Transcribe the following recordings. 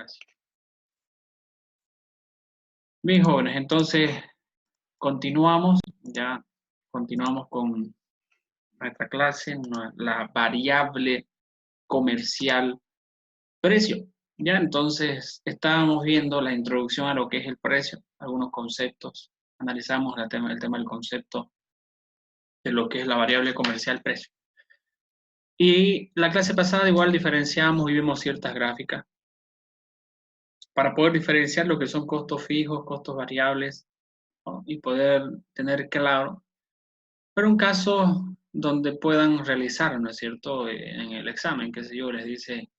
Gracias. Bien, jóvenes, entonces continuamos con nuestra clase, la variable comercial precio. Ya, entonces estábamos viendo la introducción a lo que es el precio, algunos conceptos, analizamos el tema del concepto de lo que es la variable comercial precio. Y la clase pasada igual diferenciamos y vimos ciertas gráficas para poder diferenciar lo que son costos fijos, costos variables, ¿no? Y poder tener claro, pero un caso donde puedan realizar, ¿no es cierto?, en el examen, qué sé yo, les dice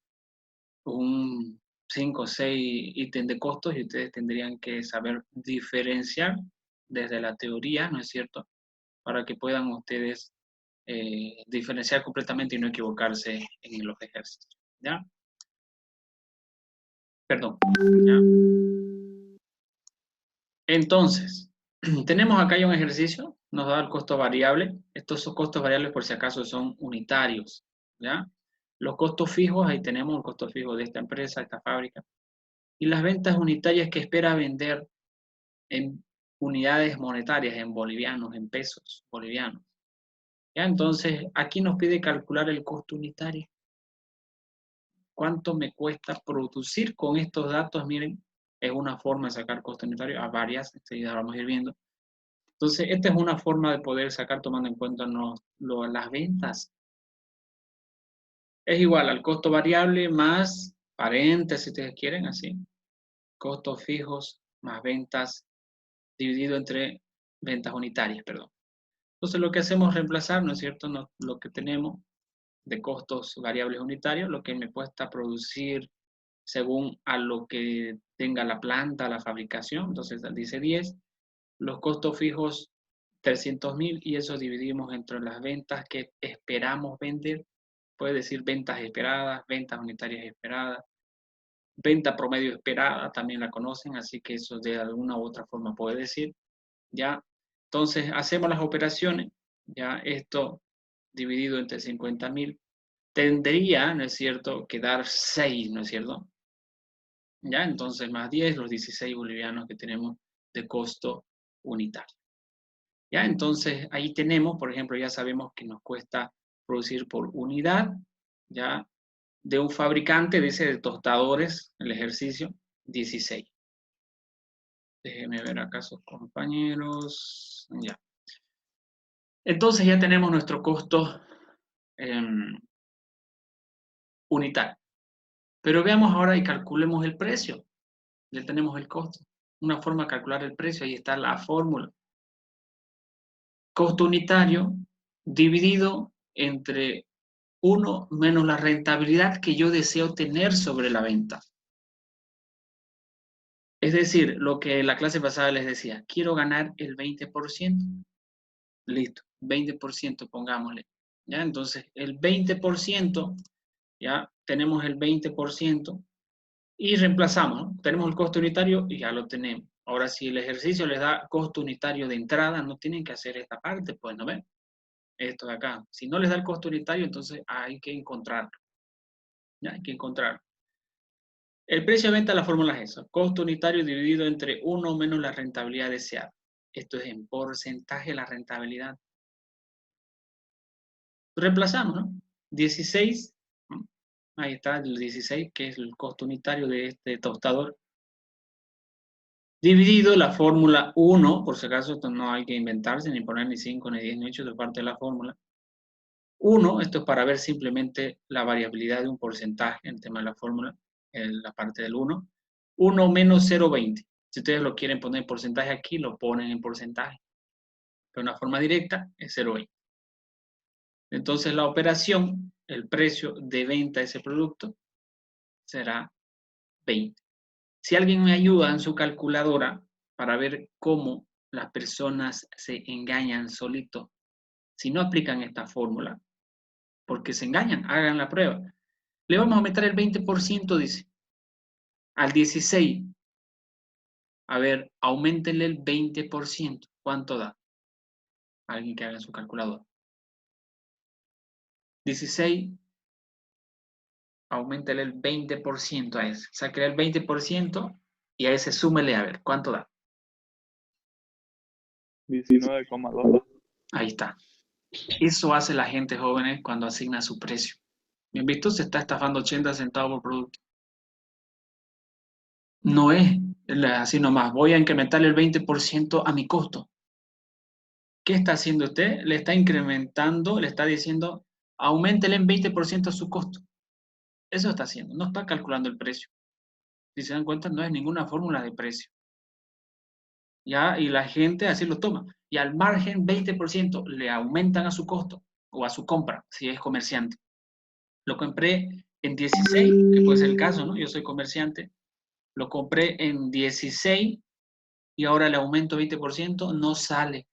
un 5 o 6 ítems de costos y ustedes tendrían que saber diferenciar desde la teoría, ¿no es cierto?, para que puedan ustedes diferenciar completamente y no equivocarse en los ejercicios, ¿ya? Perdón, ¿ya? Entonces, tenemos acá ya un ejercicio, nos da el costo variable. Estos son costos variables por si acaso son unitarios, ¿ya? Los costos fijos, ahí tenemos el costo fijo de esta empresa, esta fábrica. Y las ventas unitarias que espera vender en unidades monetarias, en bolivianos, en pesos bolivianos. ¿Ya? Entonces, aquí nos pide calcular el costo unitario. ¿Cuánto me cuesta producir con estos datos? Miren, es una forma de sacar costo unitario, a varias, enseguida vamos a ir viendo. Entonces, esta es una forma de poder sacar tomando en cuenta las ventas. Es igual al costo variable más paréntesis, si ustedes quieren, así. Costos fijos más ventas dividido entre ventas unitarias, perdón. Entonces, lo que hacemos es reemplazar, ¿no es cierto?, lo que tenemos de costos variables unitarios, lo que me cuesta producir según a lo que tenga la planta, la fabricación. Entonces, dice 10. Los costos fijos 300.000 y eso dividimos entre las ventas que esperamos vender. Puede decir ventas esperadas, ventas unitarias esperadas, venta promedio esperada, también la conocen, así que eso de alguna u otra forma puede decir, ¿ya? Entonces, hacemos las operaciones, ya esto dividido entre 50.000 tendría, ¿no es cierto?, que dar 6, ¿no es cierto? ¿Ya? Entonces, más 10, los 16 bolivianos que tenemos de costo unitario. ¿Ya? Entonces, ahí tenemos, por ejemplo, ya sabemos que nos cuesta producir por unidad, ¿ya? De un fabricante, dice, de tostadores, el ejercicio, 16. Déjenme ver acá sus compañeros. Ya. Entonces ya tenemos nuestro costo unitario. Pero veamos ahora y calculemos el precio. Ya tenemos el costo. Una forma de calcular el precio, ahí está la fórmula. Costo unitario dividido entre 1 menos la rentabilidad que yo deseo tener sobre la venta. Es decir, lo que la clase pasada les decía, quiero ganar el 20%. Listo, 20% pongámosle. ¿Ya? Entonces, el 20%, ya tenemos el 20% y reemplazamos, ¿no? Tenemos el costo unitario y ya lo tenemos. Ahora, si el ejercicio les da costo unitario de entrada, no tienen que hacer esta parte, pues, ¿no ven? Esto de acá. Si no les da el costo unitario, entonces hay que encontrarlo. ¿Ya? Hay que encontrarlo. El precio de venta, la fórmula es esa. Costo unitario dividido entre 1 menos la rentabilidad deseada. Esto es en porcentaje la rentabilidad. Reemplazamos, ¿no? 16, ahí está el 16, que es el costo unitario de este tostador. Dividido la fórmula 1, por si acaso esto no hay que inventarse, ni poner ni 5, ni 10, ni 8, de parte de la fórmula. 1, esto es para ver simplemente la variabilidad de un porcentaje, en el tema de la fórmula, en la parte del 1. 1 menos 0,20. Si ustedes lo quieren poner en porcentaje aquí, lo ponen en porcentaje. Pero una forma directa es 0,20. Entonces la operación, el precio de venta de ese producto, será 20. Si alguien me ayuda en su calculadora para ver cómo las personas se engañan solito, si no aplican esta fórmula, porque se engañan, hagan la prueba. Le vamos a meter el 20%, dice, al 16. A ver, aumentenle el 20%. ¿Cuánto da? Alguien que haga su calculadora. 16 auméntele el 20% a ese. Sáquele el 20% y a ese súmele a ver, ¿cuánto da? 19,2. Ahí está. Eso hace la gente joven cuando asigna su precio. ¿Bien visto? Se está estafando 80 centavos por producto. No es así nomás. Voy a incrementarle el 20% a mi costo. ¿Qué está haciendo usted? Le está incrementando, le está diciendo, auméntele en 20% su costo. Eso está haciendo. No está calculando el precio. Si se dan cuenta, no es ninguna fórmula de precio. ¿Ya? Y la gente así lo toma. Y al margen 20% le aumentan a su costo o a su compra, si es comerciante. Lo compré en 16, que puede ser el caso, ¿no? Yo soy comerciante. Lo compré en 16 y ahora le aumento 20%, no sale.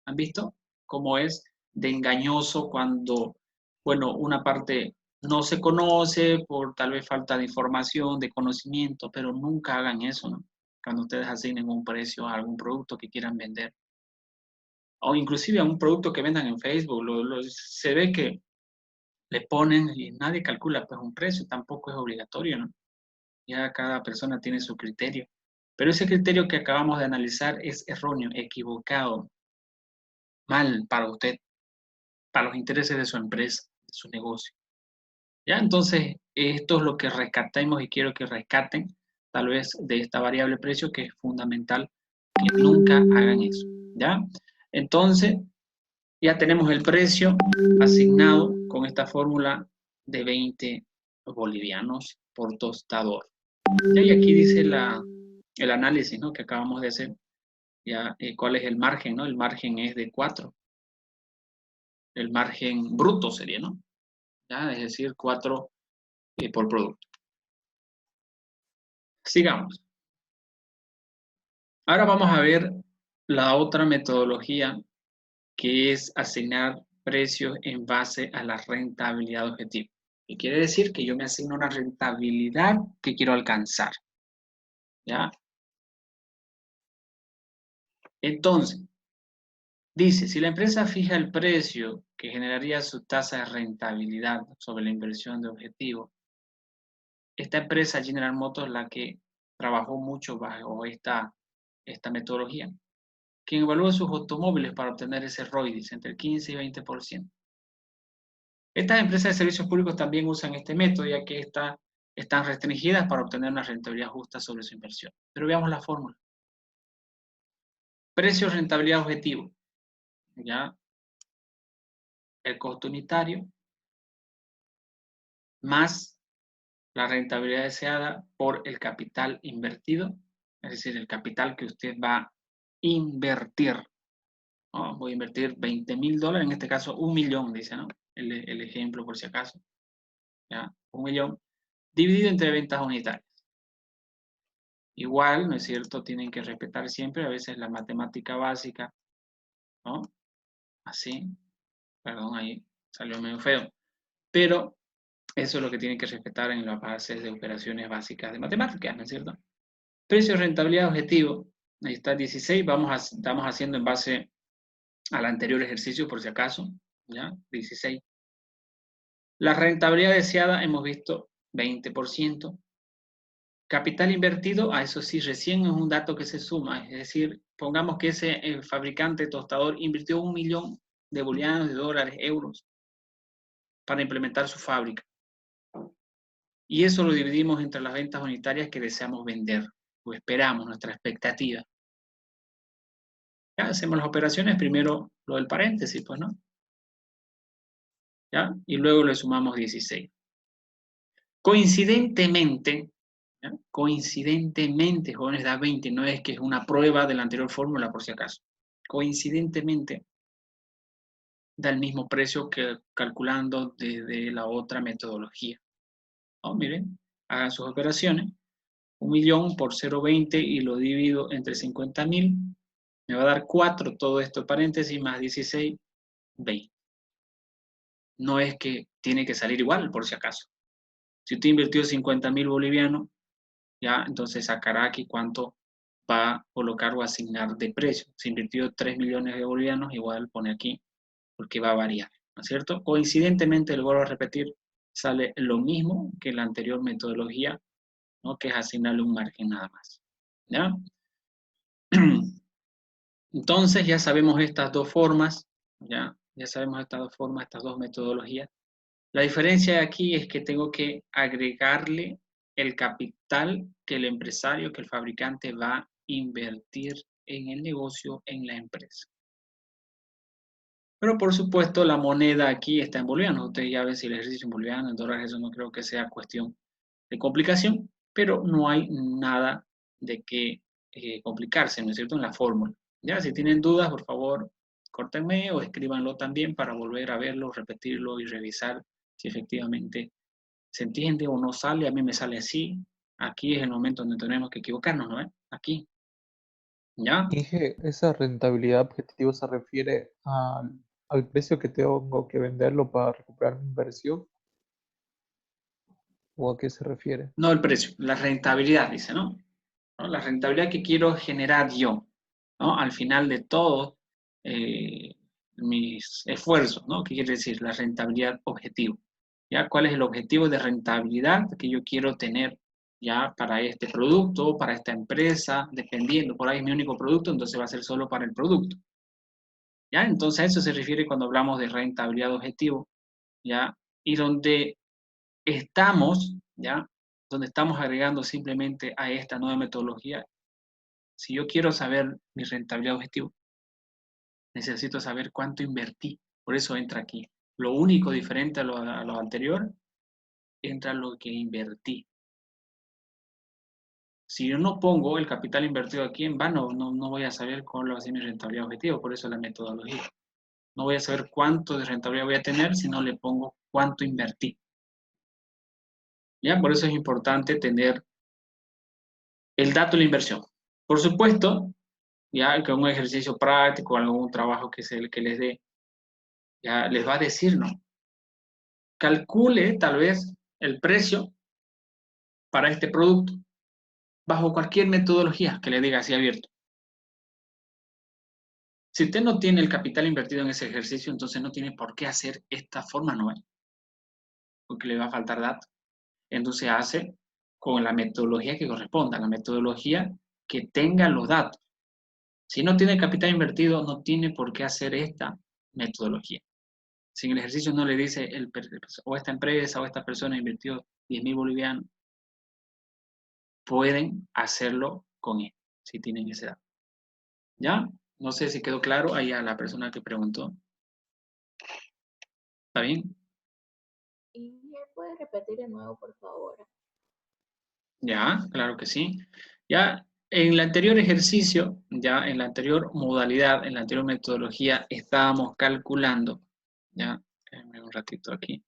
¿Han visto cómo es de engañoso cuando, bueno, una parte no se conoce por tal vez falta de información, de conocimiento, pero nunca hagan eso, ¿no? Cuando ustedes asignen un precio a algún producto que quieran vender. O inclusive a un producto que vendan en Facebook, se ve que le ponen y nadie calcula pues un precio, tampoco es obligatorio, ¿no? Ya cada persona tiene su criterio. Pero ese criterio que acabamos de analizar es erróneo, equivocado, mal para usted, para los intereses de su empresa, de su negocio. ¿Ya? Entonces, esto es lo que rescatemos y quiero que rescaten, tal vez, de esta variable precio, que es fundamental que nunca hagan eso. ¿Ya? Entonces, ya tenemos el precio asignado con esta fórmula de 20 bolivianos por tostador. Y aquí dice el análisis, ¿no?, que acabamos de hacer. Ya, ¿cuál es el margen? ¿No? El margen es de 4. El margen bruto sería, ¿no? ¿Ya? Es decir, 4 por producto. Sigamos. Ahora vamos a ver la otra metodología, que es asignar precios en base a la rentabilidad objetiva. ¿Qué quiere decir? Que yo me asigno una rentabilidad que quiero alcanzar. ¿Ya? Entonces, dice, si la empresa fija el precio que generaría su tasa de rentabilidad sobre la inversión de objetivo, esta empresa General Motors, la que trabajó mucho bajo esta metodología, quien evalúa sus automóviles para obtener ese ROI, dice, entre el 15 y 20%. Estas empresas de servicios públicos también usan este método, ya que están restringidas para obtener una rentabilidad justa sobre su inversión. Pero veamos la fórmula. Precio rentabilidad objetivo. ¿Ya? El costo unitario más la rentabilidad deseada por el capital invertido, es decir, el capital que usted va a invertir. ¿No? Voy a invertir $20,000, en este caso 1.000.000, dice, ¿no? El ejemplo por si acaso. ¿Ya? 1.000.000 dividido entre ventas unitarias. Igual, ¿no es cierto? Tienen que respetar siempre a veces la matemática básica, ¿no? Así, perdón, ahí salió medio feo. Pero eso es lo que tienen que respetar en las bases de operaciones básicas de matemáticas, ¿no es cierto? Precio, rentabilidad, objetivo. Ahí está 16. Estamos haciendo en base al anterior ejercicio, por si acaso. ¿Ya? 16. La rentabilidad deseada hemos visto 20%. Capital invertido, a eso sí, recién es un dato que se suma. Es decir, pongamos que ese fabricante tostador invirtió 1.000.000 de bolivianos, de dólares, euros, para implementar su fábrica. Y eso lo dividimos entre las ventas unitarias que deseamos vender, o esperamos, nuestra expectativa. Ya hacemos las operaciones, primero lo del paréntesis, pues, ¿no? ¿Ya? Y luego le sumamos 16. Coincidentemente, ¿ya? Coincidentemente, jóvenes, da 20, no es que es una prueba de la anterior fórmula, por si acaso. Coincidentemente, da el mismo precio que calculando desde la otra metodología. ¿No? Miren, hagan sus operaciones. 1.000.000 por 0,20 y lo divido entre 50.000. Me va a dar 4, todo esto paréntesis, más 16, 20. No es que tiene que salir igual, por si acaso. Si usted invirtió 50.000 bolivianos, ya entonces sacará aquí cuánto va a colocar o asignar de precio. Si invirtió 3 millones de bolivianos, igual pone aquí, porque va a variar, ¿no es cierto? Coincidentemente, le vuelvo a repetir, sale lo mismo que la anterior metodología, ¿no? Que es asignarle un margen nada más. ¿Ya? Entonces ya sabemos estas dos formas, ya sabemos estas dos formas, estas dos metodologías. La diferencia aquí es que tengo que agregarle el capital que el empresario, que el fabricante va a invertir en el negocio, en la empresa. Pero por supuesto la moneda aquí está en bolivianos. Ustedes ya ven si el ejercicio en boliviano, en dólares, eso no creo que sea cuestión de complicación, pero no hay nada de qué complicarse, ¿no es cierto?, en la fórmula. Ya, si tienen dudas, por favor, córtenme o escríbanlo también para volver a verlo, repetirlo y revisar si efectivamente se entiende o no sale. A mí me sale así. Aquí es el momento donde tenemos que equivocarnos, ¿no? Aquí, ¿ya? Dije, ¿esa rentabilidad objetiva se refiere al precio que tengo que venderlo para recuperar mi inversión? ¿O a qué se refiere? No el precio, la rentabilidad, dice, ¿no? ¿No? La rentabilidad que quiero generar yo, ¿no? Al final de todo mis esfuerzos, ¿no? ¿Qué quiere decir? La rentabilidad objetivo. ¿Ya? ¿Cuál es el objetivo de rentabilidad que yo quiero tener ya para este producto, para esta empresa? Dependiendo, por ahí es mi único producto, entonces va a ser solo para el producto. ¿Ya? Entonces a eso se refiere cuando hablamos de rentabilidad objetivo, ¿ya? Y donde estamos, ¿ya? Donde estamos agregando simplemente a esta nueva metodología. Si yo quiero saber mi rentabilidad objetivo, necesito saber cuánto invertí. Por eso entra aquí. Lo único diferente a lo anterior, entra lo que invertí. Si yo no pongo el capital invertido aquí en vano, no voy a saber cuál va a ser mi rentabilidad objetivo. Por eso la metodología. No voy a saber cuánto de rentabilidad voy a tener si no le pongo cuánto invertí. ¿Ya? Por eso es importante tener el dato de la inversión. Por supuesto, ya que un ejercicio práctico, algún trabajo que les dé, ya les va a decir, ¿no? Calcule tal vez el precio para este producto bajo cualquier metodología que le diga así abierto. Si usted no tiene el capital invertido en ese ejercicio, entonces no tiene por qué hacer esta forma nueva, porque le va a faltar datos. Entonces hace con la metodología que corresponda, la metodología que tenga los datos. Si no tiene capital invertido, no tiene por qué hacer esta metodología. Si en el ejercicio no le dice o esta empresa o esta persona invirtió 10.000 bolivianos, pueden hacerlo con él, si tienen esa edad. ¿Ya? No sé si quedó claro ahí a la persona que preguntó. ¿Está bien? ¿Y puede repetir de nuevo, por favor? Ya, claro que sí. Ya en el anterior ejercicio, ya en la anterior modalidad, en la anterior metodología, estábamos calculando, ya, déjenme un ratito aquí,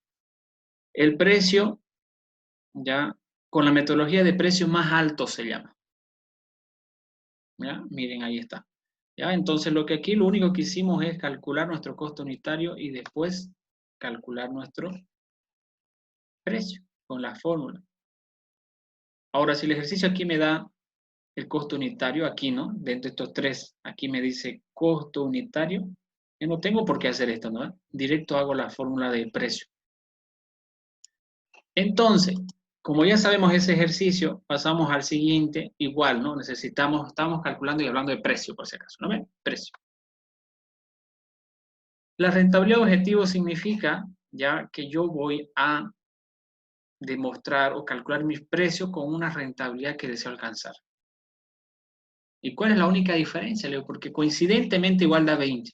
el precio, ya, con la metodología de precio más alto se llama. ¿Ya? Miren, ahí está. ¿Ya? Entonces, lo único que hicimos es calcular nuestro costo unitario y después calcular nuestro precio con la fórmula. Ahora, si el ejercicio aquí me da el costo unitario, aquí, ¿no? Dentro de estos tres, aquí me dice costo unitario, yo no tengo por qué hacer esto, ¿no? Directo hago la fórmula de precio. Entonces, como ya sabemos ese ejercicio, pasamos al siguiente, igual, ¿no? Estamos calculando y hablando de precio, por si acaso, ¿no ven? Precio. La rentabilidad objetivo significa ya que yo voy a demostrar o calcular mis precios con una rentabilidad que deseo alcanzar. ¿Y cuál es la única diferencia, Leo? Porque coincidentemente igual da 20.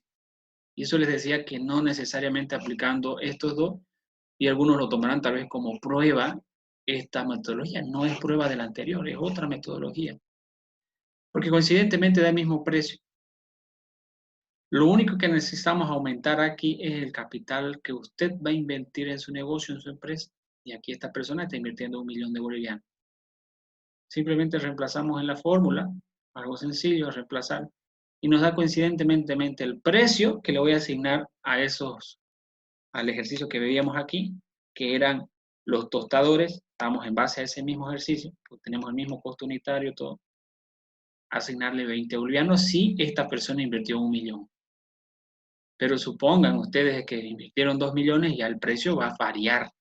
Y eso les decía que no necesariamente aplicando estos dos, y algunos lo tomarán tal vez como prueba, esta metodología no es prueba de la anterior, es otra metodología. Porque coincidentemente da el mismo precio. Lo único que necesitamos aumentar aquí es el capital que usted va a invertir en su negocio, en su empresa. Y aquí esta persona está invirtiendo 1.000.000 de bolivianos. Simplemente reemplazamos en la fórmula, algo sencillo, reemplazar, y nos da coincidentemente el precio que le voy a asignar al ejercicio que veíamos aquí, que eran los tostadores. Estamos en base a ese mismo ejercicio, pues tenemos el mismo costo unitario, todo. Asignarle 20 bolivianos si esta persona invirtió 1.000.000. Pero supongan ustedes que invirtieron 2 millones y ya el precio va a variar.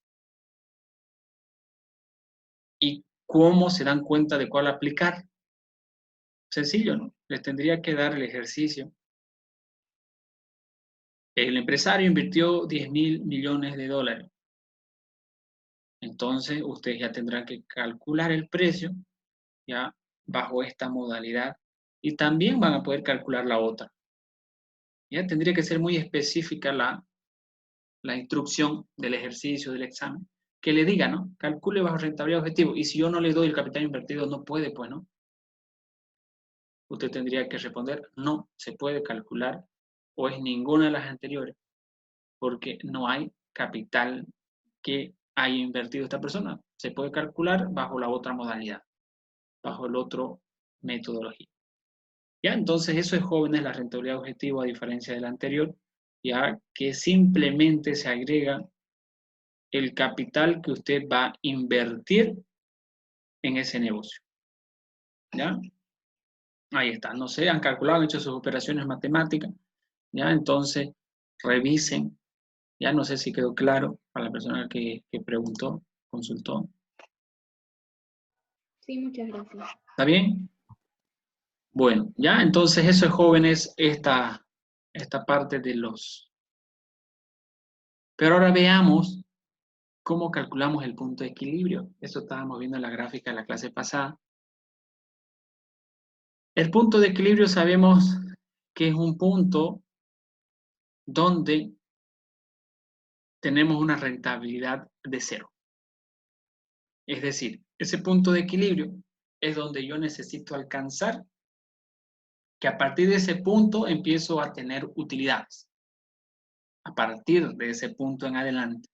¿Y cómo se dan cuenta de cuál aplicar? Sencillo, ¿no? Les tendría que dar el ejercicio. El empresario invirtió 10.000 millones de dólares. Entonces, ustedes ya tendrán que calcular el precio, ya bajo esta modalidad, y también van a poder calcular la otra. Ya tendría que ser muy específica la instrucción del ejercicio, del examen, que le diga, ¿no? Calcule bajo rentabilidad objetivo, y si yo no le doy el capital invertido, no puede, pues, ¿no? Usted tendría que responder, no se puede calcular, o es ninguna de las anteriores, porque no hay capital que haya invertido esta persona. Se puede calcular bajo la otra modalidad, bajo el otro metodología. Ya, entonces eso es jóvenes, la rentabilidad objetivo, a diferencia del anterior, ya que simplemente se agrega el capital que usted va a invertir en ese negocio. ¿Ya? Ahí está, no sé, han calculado, han hecho sus operaciones matemáticas, ¿ya? Entonces, revisen, ya no sé si quedó claro para la persona que preguntó, consultó. Sí, muchas gracias. ¿Está bien? Bueno, ya, entonces eso es jóvenes, esta parte de los... Pero ahora veamos cómo calculamos el punto de equilibrio. Eso estábamos viendo en la gráfica de la clase pasada. El punto de equilibrio sabemos que es un punto donde tenemos una rentabilidad de cero. Es decir, ese punto de equilibrio es donde yo necesito alcanzar que a partir de ese punto empiezo a tener utilidades. A partir de ese punto en adelante.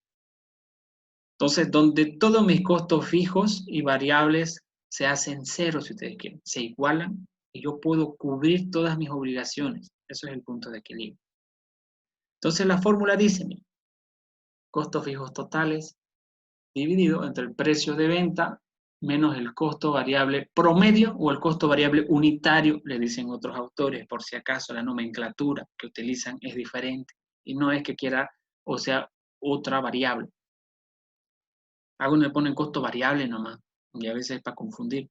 Entonces, donde todos mis costos fijos y variables se hacen cero, si ustedes quieren, se igualan y yo puedo cubrir todas mis obligaciones. Eso es el punto de equilibrio. Entonces, la fórmula dice, mira, costos fijos totales dividido entre el precio de venta menos el costo variable promedio o el costo variable unitario, le dicen otros autores, por si acaso la nomenclatura que utilizan es diferente y no es que quiera, o sea, otra variable. Algunos le ponen costo variable nomás, y a veces es para confundir.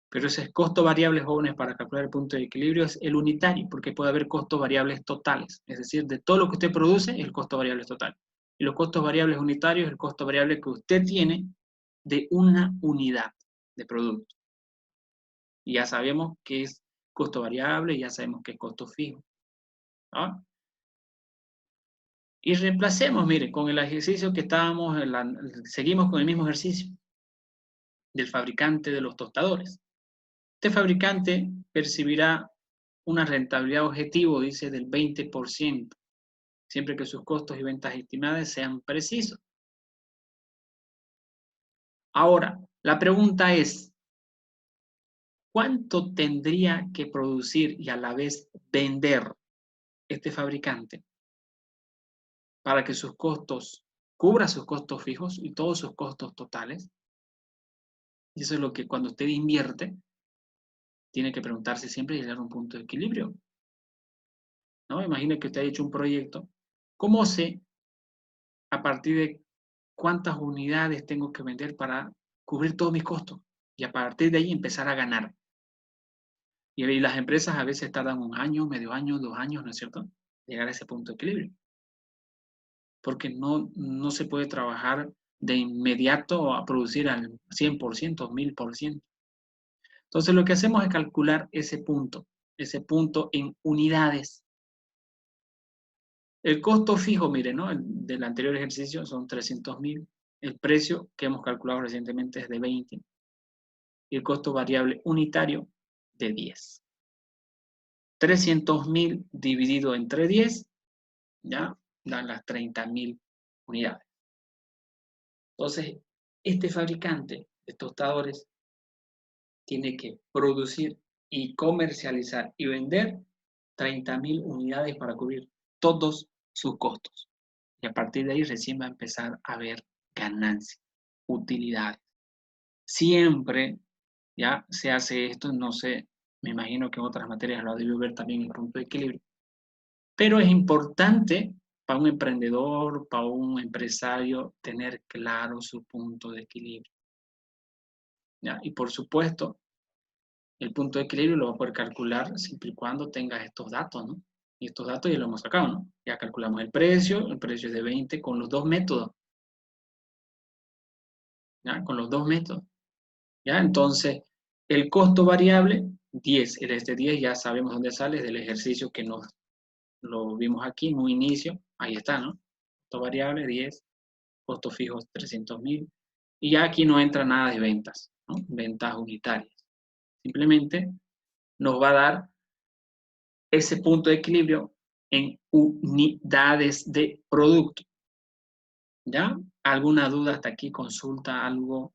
Pero ese costo variable, jóvenes, para calcular el punto de equilibrio es el unitario, porque puede haber costos variables totales. Es decir, de todo lo que usted produce, el costo variable es total. Y los costos variables unitarios es el costo variable que usted tiene de una unidad de producto. Y ya sabemos qué es costo variable, ya sabemos qué es costo fijo. ¿No? Y reemplacemos, mire, con el ejercicio que estábamos, seguimos con el mismo ejercicio del fabricante de los tostadores. Este fabricante percibirá una rentabilidad objetivo, dice, del 20%, siempre que sus costos y ventas estimadas sean precisos. Ahora, la pregunta es, ¿cuánto tendría que producir y a la vez vender este fabricante para que sus costos, cubra sus costos fijos y todos sus costos totales? Y eso es lo que cuando usted invierte, tiene que preguntarse siempre y llegar a un punto de equilibrio. ¿No? Imagine que usted ha hecho un proyecto. ¿Cómo sé a partir de cuántas unidades tengo que vender para cubrir todos mis costos? Y a partir de ahí empezar a ganar. Y las empresas a veces tardan 1 año, medio año, 2 años, ¿no es cierto? Llegar a ese punto de equilibrio. Porque no se puede trabajar de inmediato a producir al 100%, 1000%. Entonces lo que hacemos es calcular ese punto en unidades. El costo fijo, mire, ¿no? Del anterior ejercicio son 300.000. El precio que hemos calculado recientemente es de 20. Y el costo variable unitario de 10. 300.000 dividido entre 10, ya dan las 30.000 unidades. Entonces, este fabricante de tostadores tiene que producir y comercializar y vender 30.000 unidades para cubrir todos sus costos. Y a partir de ahí recién va a empezar a haber ganancias, utilidades. Siempre ya se hace esto, no sé, me imagino que en otras materias lo ha debido ver también el punto de equilibrio. Pero es importante para un emprendedor, para un empresario, tener claro su punto de equilibrio. ¿ya? Y por supuesto, el punto de equilibrio lo va a poder calcular siempre y cuando tengas estos datos, ¿no? Y estos datos ya los hemos sacado, ¿no? Ya calculamos el precio es de 20 con los dos métodos, ¿ya? Con los dos métodos, ¿ya? Entonces, el costo variable, 10. El de 10 ya sabemos dónde sale, es del ejercicio que lo vimos aquí en un inicio. Ahí está, ¿no? Costo variable, 10. Costos fijos, 300.000. Y ya aquí no entra nada de ventas, ¿no? Ventas unitarias. Simplemente nos va a dar ese punto de equilibrio en unidades de producto. ¿Ya? ¿Alguna duda hasta aquí? Consulta, algo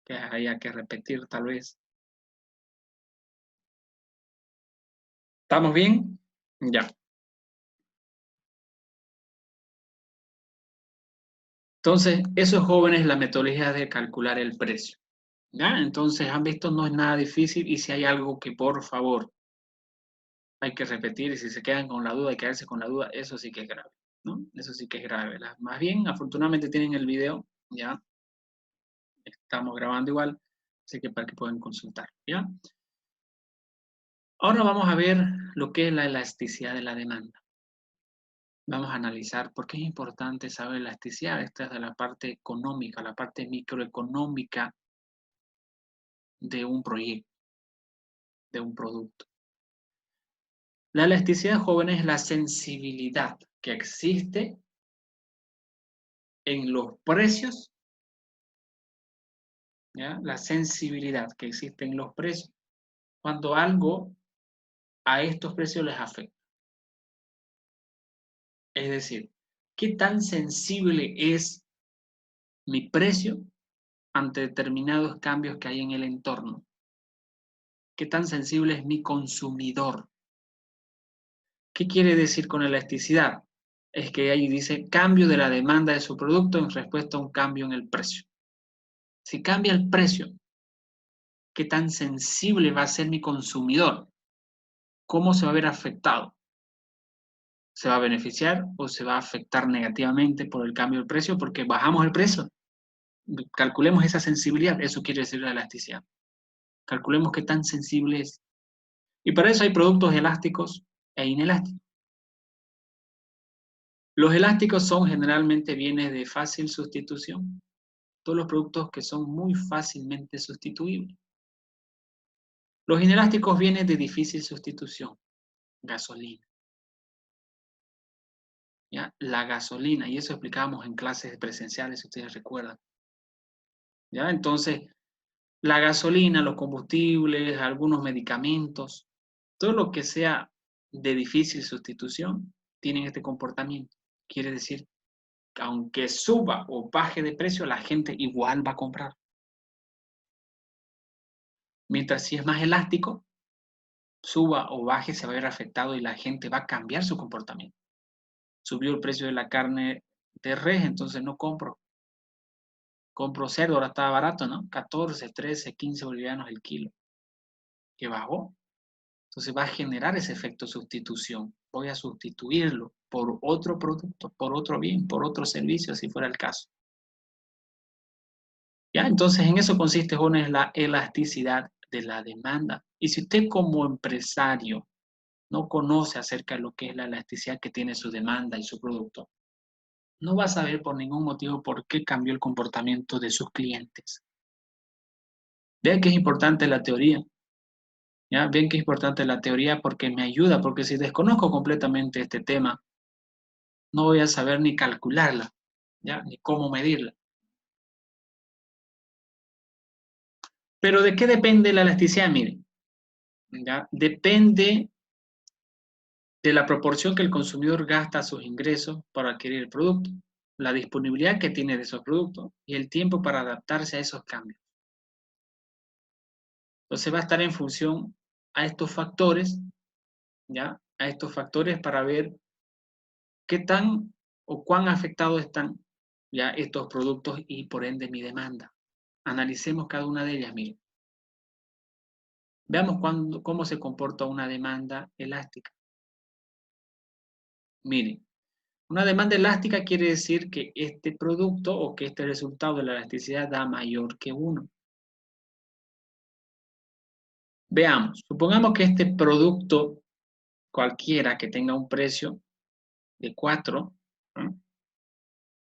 que haya que repetir tal vez. ¿Estamos bien? Ya. Entonces, esos jóvenes, la metodología de calcular el precio. ¿Ya? Entonces, han visto, no es nada difícil y si hay algo que por favor hay que repetir y si se quedan con la duda y quedarse con la duda, eso sí que es grave, ¿no? Eso sí que es grave. Más bien, afortunadamente tienen el video, ya estamos grabando igual, así que para que puedan consultar, ¿ya? Ahora vamos a ver lo que es la elasticidad de la demanda. Vamos a analizar por qué es importante saber elasticidad. Esta es de la parte económica, la parte microeconómica de un proyecto, de un producto. La elasticidad, jóvenes, es la sensibilidad que existe en los precios, ¿ya? La sensibilidad que existe en los precios cuando algo a estos precios les afecta. Es decir, ¿qué tan sensible es mi precio ante determinados cambios que hay en el entorno? ¿Qué tan sensible es mi consumidor? ¿Qué quiere decir con elasticidad? Es que ahí dice cambio de la demanda de su producto en respuesta a un cambio en el precio. Si cambia el precio, ¿qué tan sensible va a ser mi consumidor? ¿Cómo se va a ver afectado? ¿Se va a beneficiar o se va a afectar negativamente por el cambio del precio? Porque bajamos el precio. Calculemos esa sensibilidad. Eso quiere decir la elasticidad. Calculemos qué tan sensible es. Y para eso hay productos elásticos e inelásticos. Los elásticos son generalmente bienes de fácil sustitución. Todos los productos que son muy fácilmente sustituibles. Los inelásticos vienen de difícil sustitución. Gasolina. ¿Ya? La gasolina, y eso explicábamos en clases presenciales, si ustedes recuerdan. ¿Ya? Entonces, la gasolina, los combustibles, algunos medicamentos, todo lo que sea de difícil sustitución, tienen este comportamiento. Quiere decir que aunque suba o baje de precio, la gente igual va a comprar. Mientras si es más elástico, suba o baje, se va a ver afectado y la gente va a cambiar su comportamiento. Subió el precio de la carne de res, entonces no compro. Compro cerdo, ahora está barato, ¿no? 14, 13, 15 bolivianos el kilo. Que bajó. Entonces va a generar ese efecto sustitución. Voy a sustituirlo por otro producto, por otro bien, por otro servicio, si fuera el caso. ¿Ya? Entonces en eso consiste, jóvenes, la elasticidad de la demanda. Y si usted como empresario no conoce acerca de lo que es la elasticidad que tiene su demanda y su producto, no va a saber por ningún motivo por qué cambió el comportamiento de sus clientes. Vean que es importante la teoría. ¿Ya? Ven que es importante la teoría porque me ayuda, porque si desconozco completamente este tema, no voy a saber ni calcularla, ¿ya? Ni cómo medirla. Pero ¿de qué depende la elasticidad? Miren, ¿ya? Depende de la proporción que el consumidor gasta a sus ingresos para adquirir el producto, la disponibilidad que tiene de esos productos y el tiempo para adaptarse a esos cambios. Entonces va a estar en función a estos factores, ¿ya? A estos factores para ver qué tan o cuán afectados están ya estos productos y por ende mi demanda. Analicemos cada una de ellas, miren. Veamos cómo se comporta una demanda elástica. Miren, una demanda elástica quiere decir que este producto o que este resultado de la elasticidad da mayor que 1. Veamos, supongamos que este producto cualquiera que tenga un precio de 4, ¿no?,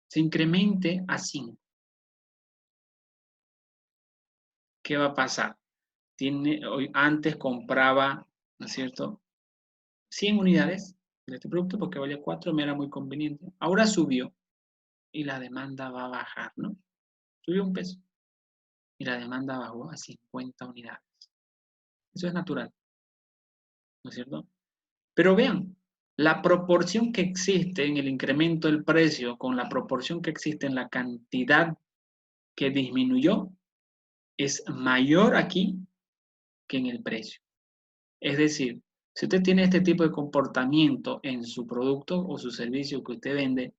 se incremente a 5. ¿Qué va a pasar? Antes compraba, ¿no es cierto?, 100 unidades de este producto porque valía 4, me era muy conveniente. Ahora subió y la demanda va a bajar, ¿no? Subió un peso y la demanda bajó a 50 unidades. Eso es natural, ¿no es cierto? Pero vean, la proporción que existe en el incremento del precio con la proporción que existe en la cantidad que disminuyó es mayor aquí que en el precio. Es decir, si usted tiene este tipo de comportamiento en su producto o su servicio que usted vende,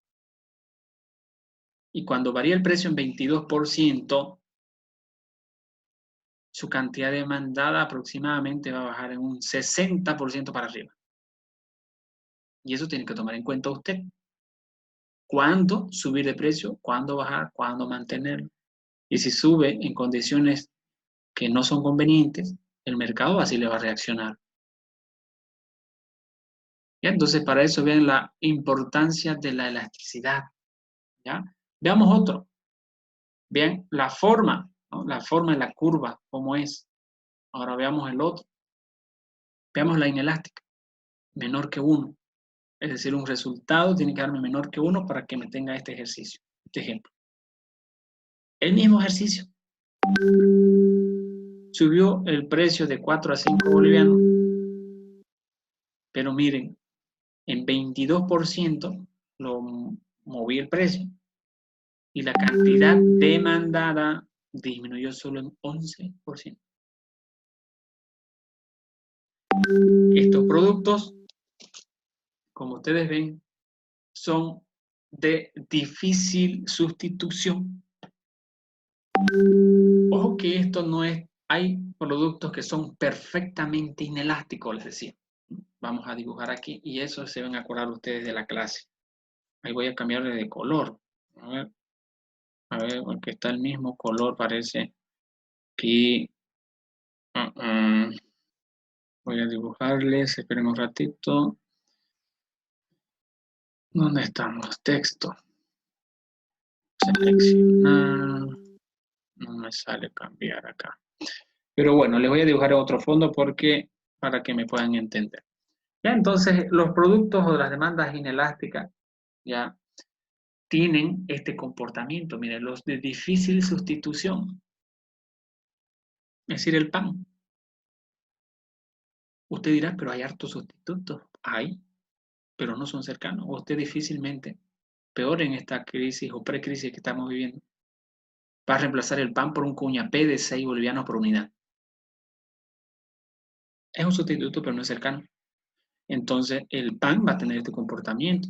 y cuando varía el precio en 22%, su cantidad demandada aproximadamente va a bajar en un 60% para arriba. Y eso tiene que tomar en cuenta usted. ¿Cuándo subir de precio? ¿Cuándo bajar? ¿Cuándo mantenerlo? Y si sube en condiciones que no son convenientes, el mercado así le va a reaccionar. ¿Ya? Entonces, para eso vean la importancia de la elasticidad. ¿Ya? Veamos otro. Vean la forma, ¿no?, la forma de la curva, cómo es. Ahora veamos el otro. Veamos la inelástica, menor que 1. Es decir, un resultado tiene que darme menor que 1 para que me tenga este ejercicio, este ejemplo. El mismo ejercicio. Subió el precio de 4 a 5 bolivianos, pero miren, en 22% lo moví el precio y la cantidad demandada disminuyó solo en 11%. Estos productos, como ustedes ven, son de difícil sustitución. Ojo que esto no es, hay productos que son perfectamente inelásticos, les decía. Vamos a dibujar aquí y eso se van a acordar ustedes de la clase. Ahí voy a cambiarle de color. A ver, porque está el mismo color, parece. Aquí. Voy a dibujarles, esperen un ratito. ¿Dónde estamos? Texto. Seleccionar. No me sale cambiar acá. Pero bueno, les voy a dibujar otro fondo porque para que me puedan entender. Ya, entonces, los productos o las demandas inelásticas ya tienen este comportamiento. Miren, los de difícil sustitución. Es decir, el pan. Usted dirá, pero hay hartos sustitutos. Hay, pero no son cercanos. Usted difícilmente, peor en esta crisis o precrisis que estamos viviendo, va a reemplazar el pan por un cuñapé de 6 bolivianos por unidad. Es un sustituto, pero no es cercano. Entonces, el pan va a tener este comportamiento.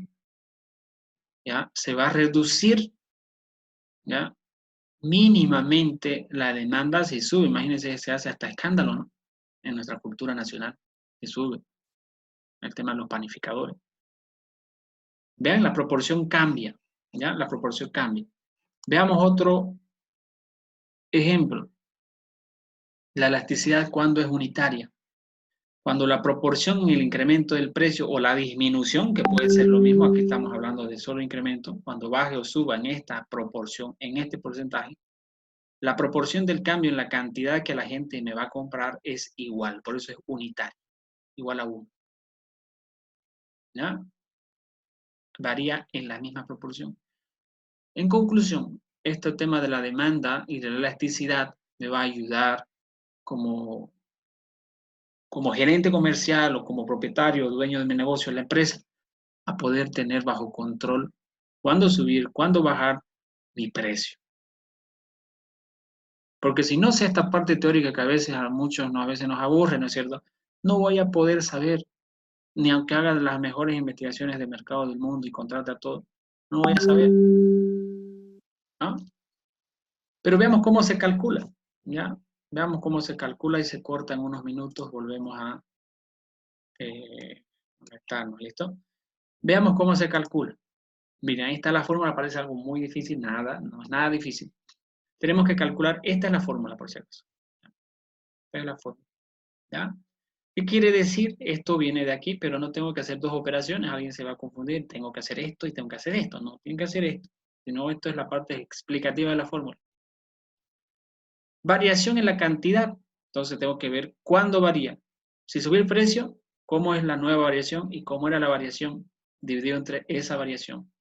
¿Ya? Se va a reducir, ¿ya?, mínimamente la demanda si sube. Imagínense, se hace hasta escándalo, ¿no?, en nuestra cultura nacional, que sube el tema de los panificadores. Vean, la proporción cambia, ¿ya? La proporción cambia. Veamos otro ejemplo. La elasticidad, cuando es unitaria. Cuando la proporción en el incremento del precio o la disminución, que puede ser lo mismo, aquí estamos hablando de solo incremento, cuando baje o suba en esta proporción, en este porcentaje, la proporción del cambio en la cantidad que la gente me va a comprar es igual, por eso es unitario, igual a 1. ¿Ya? Varía en la misma proporción. En conclusión, este tema de la demanda y de la elasticidad me va a ayudar como gerente comercial o como propietario o dueño de mi negocio en la empresa a poder tener bajo control cuándo subir, cuándo bajar mi precio. Porque si no sé esta parte teórica que a veces a muchos a veces nos aburre, ¿no es cierto?, no voy a poder saber, ni aunque haga las mejores investigaciones de mercado del mundo y contrate a todo, no voy a saber, ¿no? Pero veamos cómo se calcula, ¿ya? Veamos cómo se calcula y se corta en unos minutos, volvemos a conectarnos, ¿listo? Veamos cómo se calcula. Miren, ahí está la fórmula, parece algo muy difícil, nada, no es nada difícil. Tenemos que calcular, esta es la fórmula por si acaso. Esta es la fórmula. ¿ya? ¿Qué quiere decir? Esto viene de aquí, pero no tengo que hacer dos operaciones, alguien se va a confundir, tengo que hacer esto y tengo que hacer esto, no, tienen que hacer esto, sino esto es la parte explicativa de la fórmula. Variación en la cantidad, entonces tengo que ver cuándo varía. Si subió el precio, cómo es la nueva variación y cómo era la variación dividido entre esa variación.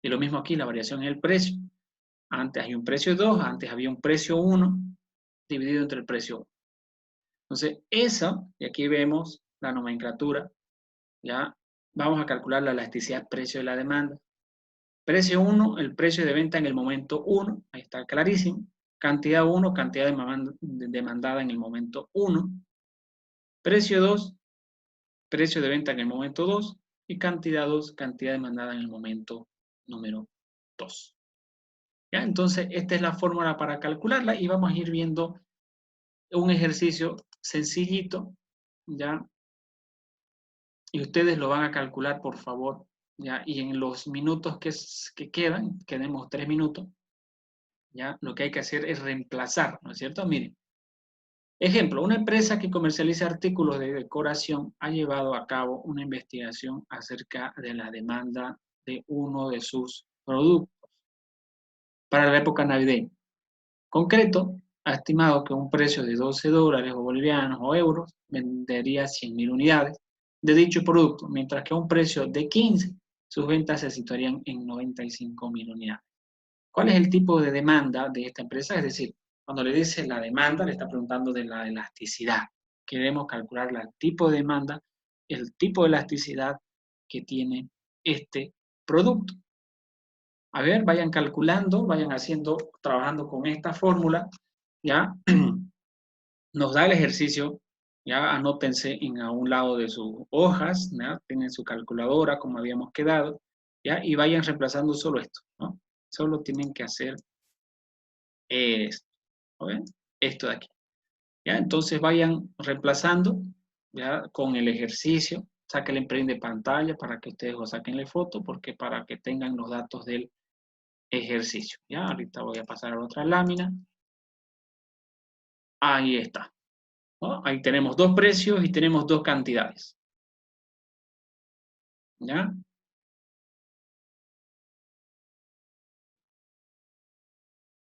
Y lo mismo aquí, la variación en el precio. Antes hay un precio 2, antes había un precio 1, dividido entre el precio 1. Entonces, eso, y aquí vemos la nomenclatura, ya vamos a calcular la elasticidad precio de la demanda. Precio 1, el precio de venta en el momento 1, ahí está clarísimo. Cantidad 1, cantidad demandada en el momento 1. Precio 2, precio de venta en el momento 2. Y cantidad 2, cantidad demandada en el momento número 2. ¿Ya? Entonces, esta es la fórmula para calcularla y vamos a ir viendo un ejercicio sencillito, ¿ya? Y ustedes lo van a calcular, por favor, ¿ya? Y en los minutos que quedan, quedemos 3 minutos, ¿ya? Lo que hay que hacer es reemplazar, ¿no es cierto? Miren. Ejemplo, una empresa que comercializa artículos de decoración ha llevado a cabo una investigación acerca de la demanda de uno de sus productos para la época navideña. Concreto, ha estimado que un precio de $12 o bolivianos o euros vendería 100.000 unidades de dicho producto, mientras que a un precio de 15, sus ventas se situarían en 95.000 unidades. ¿Cuál es el tipo de demanda de esta empresa? Es decir, cuando le dice la demanda, le está preguntando de la elasticidad. Queremos calcular el tipo de demanda, el tipo de elasticidad que tiene este producto. A ver, vayan calculando, vayan haciendo, trabajando con esta fórmula, ¿ya? Nos da el ejercicio, ya anótense a un lado de sus hojas, ¿ya? Tienen su calculadora, como habíamos quedado, ¿ya? Y vayan reemplazando solo esto, ¿no? Solo tienen que hacer esto, ¿ven? Esto de aquí, ¿ya? Entonces vayan reemplazando, ¿ya? Con el ejercicio, sáquenle print de pantalla para que ustedes lo saquenle foto, porque para que tengan los datos del ejercicio, ¿ya? Ahorita voy a pasar a la otra lámina. Ahí está, ¿no? Ahí tenemos dos precios y tenemos dos cantidades, ¿ya?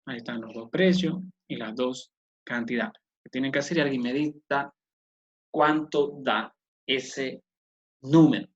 Ahí están los dos precios y las dos cantidades. Lo que tienen que hacer es alguien me dicta cuánto da ese número.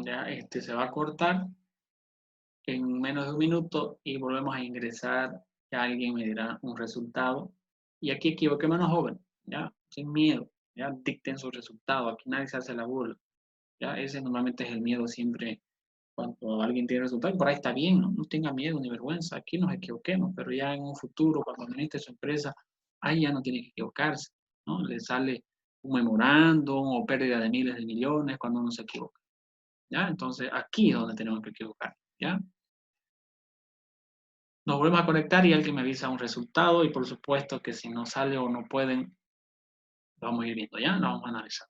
Ya, se va a cortar en menos de un minuto y volvemos a ingresar. Ya alguien me dirá un resultado. Y aquí equivoquémonos, joven, ya, sin miedo, ya, dicten su resultado. Aquí nadie se hace la burla. Ya, ese normalmente es el miedo siempre cuando alguien tiene resultado. Y por ahí está bien, ¿no? No tenga miedo ni vergüenza. Aquí nos equivoquemos, pero ya en un futuro, cuando administre su empresa, ahí ya no tiene que equivocarse, ¿no? Le sale un memorándum o pérdida de miles de millones cuando uno se equivoca. ¿Ya? Entonces, aquí es donde tenemos que equivocar, ¿ya? Nos volvemos a conectar y alguien me avisa un resultado y por supuesto que si no sale o no pueden, vamos a ir viendo, ¿ya? Lo vamos a analizar.